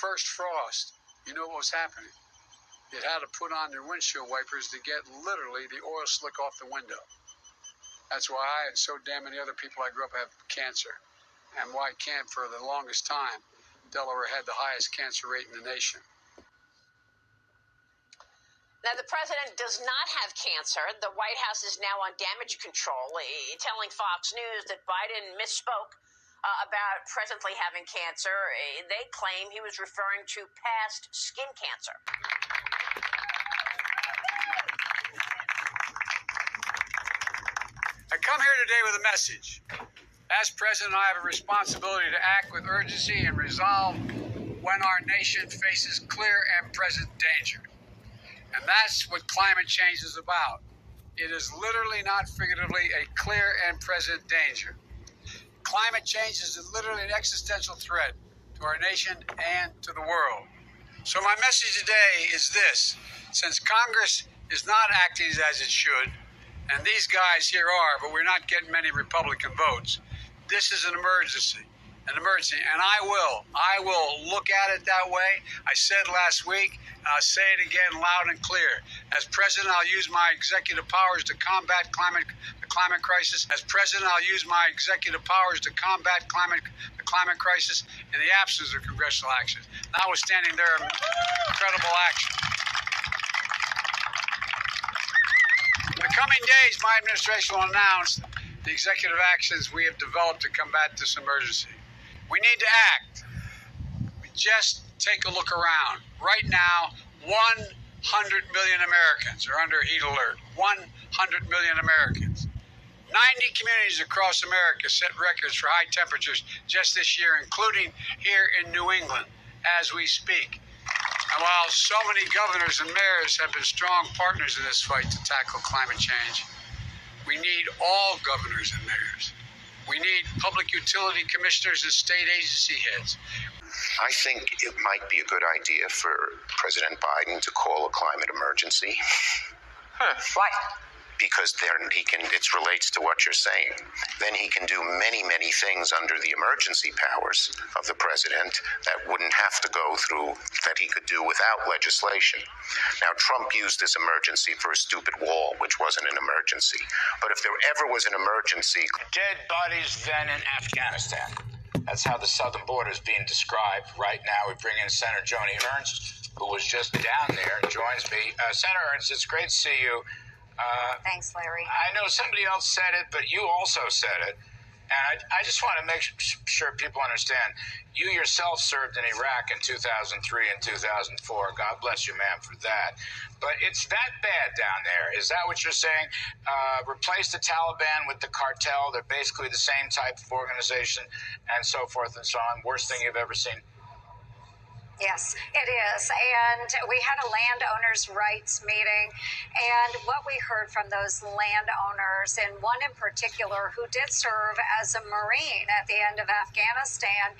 first frost, you know what was happening? You had to put on your windshield wipers to get literally the oil slick off the window. That's why I and so damn many other people I grew up have cancer. And why can't, for the longest time, Delaware had the highest cancer rate in the nation. Now, the president does not have cancer. The White House is now on damage control, telling Fox News that Biden misspoke about presently having cancer. They claim he was referring to past skin cancer. I come here today with a message. As president, I have a responsibility to act with urgency and resolve when our nation faces clear and present danger. And that's what climate change is about. It is literally, not figuratively, a clear and present danger. Climate change is literally an existential threat to our nation and to the world. So my message today is this. Since Congress is not acting as it should, and these guys here are, but we're not getting many Republican votes, this is an emergency. And I will look at it that way. I said last week, and I'll say it again loud and clear. As president, I'll use my executive powers to combat the climate crisis. As president, I'll use my executive powers to combat the climate crisis in the absence of congressional action, notwithstanding their incredible action. In the coming days, my administration will announce the executive actions we have developed to combat this emergency. We need to act. We just take a look around. Right now, 100 million Americans are under heat alert. 100 million Americans. 90 communities across America set records for high temperatures just this year, including here in New England as we speak. And while so many governors and mayors have been strong partners in this fight to tackle climate change, we need all governors and mayors. We need public utility commissioners and state agency heads. I think it might be a good idea for President Biden to call a climate emergency. Why? Because then it relates to what you're saying. Then he can do many, many things under the emergency powers of the president that wouldn't have to go through, that he could do without legislation. Now, Trump used this emergency for a stupid wall, which wasn't an emergency. But if there ever was an emergency... Dead bodies then in Afghanistan. That's how the southern border is being described right now. We bring in Senator Joni Ernst, who was just down there and joins me. Senator Ernst, it's great to see you. Thanks, Larry. I know somebody else said it, but you also said it. And I just want to make sure people understand. You yourself served in Iraq in 2003 and 2004. God bless you, ma'am, for that. But it's that bad down there. Is that what you're saying? Replace the Taliban with the cartel. They're basically the same type of organization and so forth and so on. Worst thing you've ever seen. Yes, it is. And we had a landowners' rights meeting, and what we heard from those landowners, and one in particular who did serve as a Marine at the end of Afghanistan,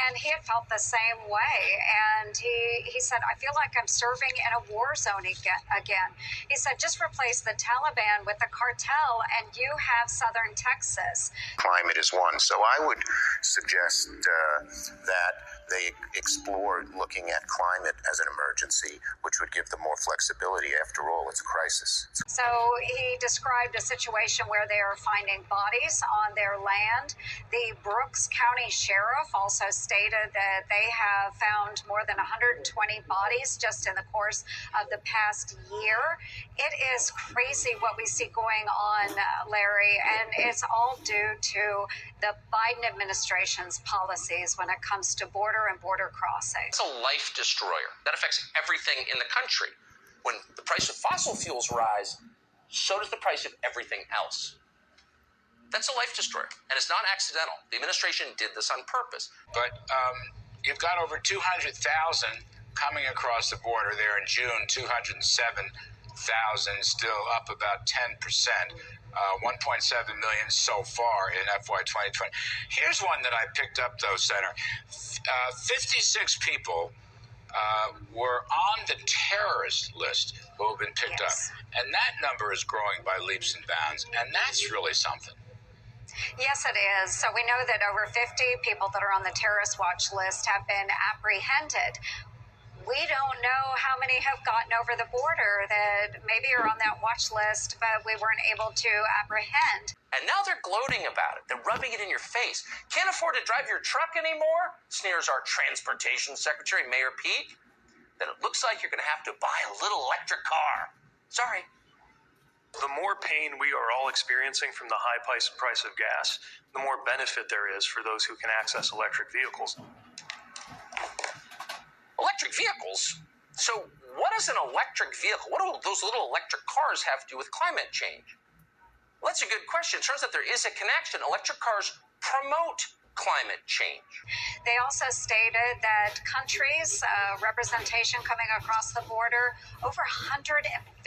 and he had felt the same way. And he said, I feel like I'm serving in a war zone again. He said, just replace the Taliban with the cartel, and you have southern Texas. Climate is one. So I would suggest that they explore looking at climate as an emergency, which would give them more flexibility. After all, it's a crisis. So he described a situation where they are finding bodies on their land. The Brooks County Sheriff also stated that they have found more than 120 bodies just in the course of the past year. It is crazy what we see going on, Larry, and it's all due to the Biden administration's policies when it comes to border and border crossing. It's a life destroyer. That affects everything in the country. When the price of fossil fuels rise, so does the price of everything else. That's a life destroyer, and it's not accidental. The administration did this on purpose. But you've got over 200,000 coming across the border there in June, 207,000, still up about 10%. 1.7 million so far in FY 2020. Here's one that I picked up, though, Senator. 56 people were on the terrorist list who have been picked up. And that number is growing by leaps and bounds, and that's really something. Yes, it is. So we know that over 50 people that are on the terrorist watch list have been apprehended. We don't know how many have gotten over the border that maybe are on that watch list, but we weren't able to apprehend. And now they're gloating about it. They're rubbing it in your face. Can't afford to drive your truck anymore? Sneers our Transportation Secretary, Mayor Pete. Then it looks like you're going to have to buy a little electric car. Sorry. The more pain we are all experiencing from the high price of gas, the more benefit there is for those who can access electric vehicles. Electric vehicles? So what is an electric vehicle? What do those little electric cars have to do with climate change? Well, that's a good question. It turns out there is a connection. Electric cars promote climate change. They also stated that countries, representation coming across the border, over 151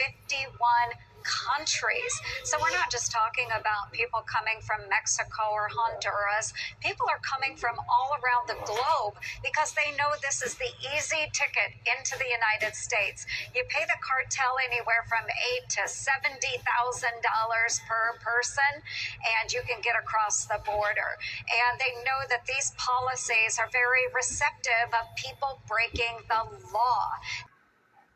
countries. So we're not just talking about people coming from Mexico or Honduras. People are coming from all around the globe because they know this is the easy ticket into the United States. You pay the cartel anywhere from $8,000 to $70,000 per person, and you can get across the border. And they know that these policies are very receptive of people breaking the law.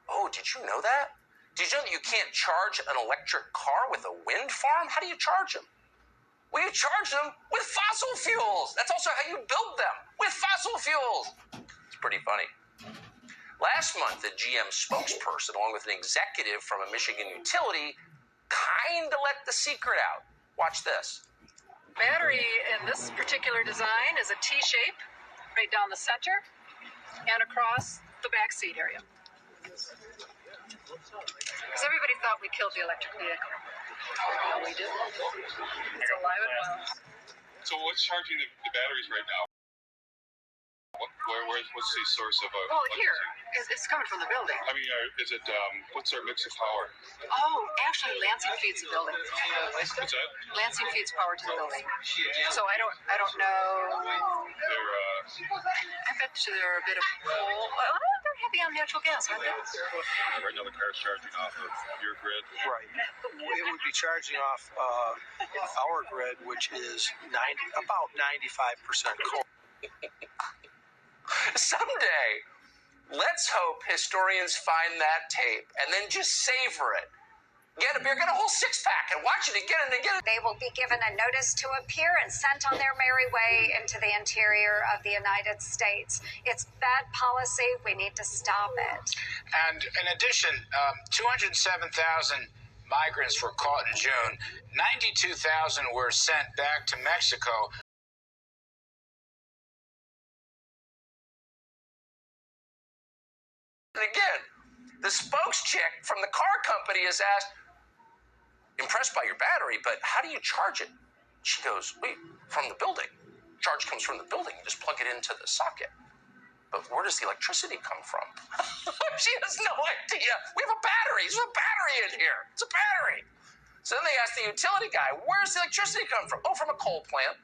Oh, did you know that? Did you know that you can't charge an electric car with a wind farm? How do you charge them? Well, you charge them with fossil fuels. That's also how you build them, with fossil fuels. It's pretty funny. Last month, the GM spokesperson, along with an executive from a Michigan utility, kind of let the secret out. Watch this. Battery in this particular design is a T shape right down the center and across the back seat area. Because everybody thought we killed the electric vehicle. No, we didn't. It's alive and well. So what's charging the batteries right now? What's the source of Well, here. It's coming from the building. I mean, is it, what's our mix of power? Oh, actually, Lansing feeds the building. What's that? Lansing feeds power to the building. So I don't know. They're, I bet you they're a bit of coal. Well, they're heavy on natural gas, aren't they? right now the car's charging off of your grid. Right. It would be charging off our grid, which is about 95% coal. Someday, let's hope historians find that tape and then just savor it. Get a beer, get a whole six-pack and watch it again and again. They will be given a notice to appear and sent on their merry way into the interior of the United States. It's bad policy. We need to stop it. And in addition, 207,000 migrants were caught in June. 92,000 were sent back to Mexico. And again, the spokes chick from the car company is asked, impressed by your battery, but how do you charge it? She goes, wait, from the building. Charge comes from the building. You just plug it into the socket. But where does the electricity come from? She has no idea. We have a battery. There's a battery in here. It's a battery. So then they ask the utility guy, where's the electricity come from? Oh, from a coal plant.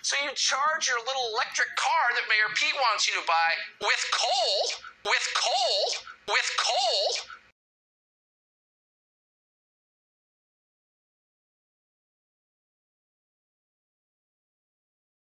So you charge your little electric car that Mayor Pete wants you to buy with coal,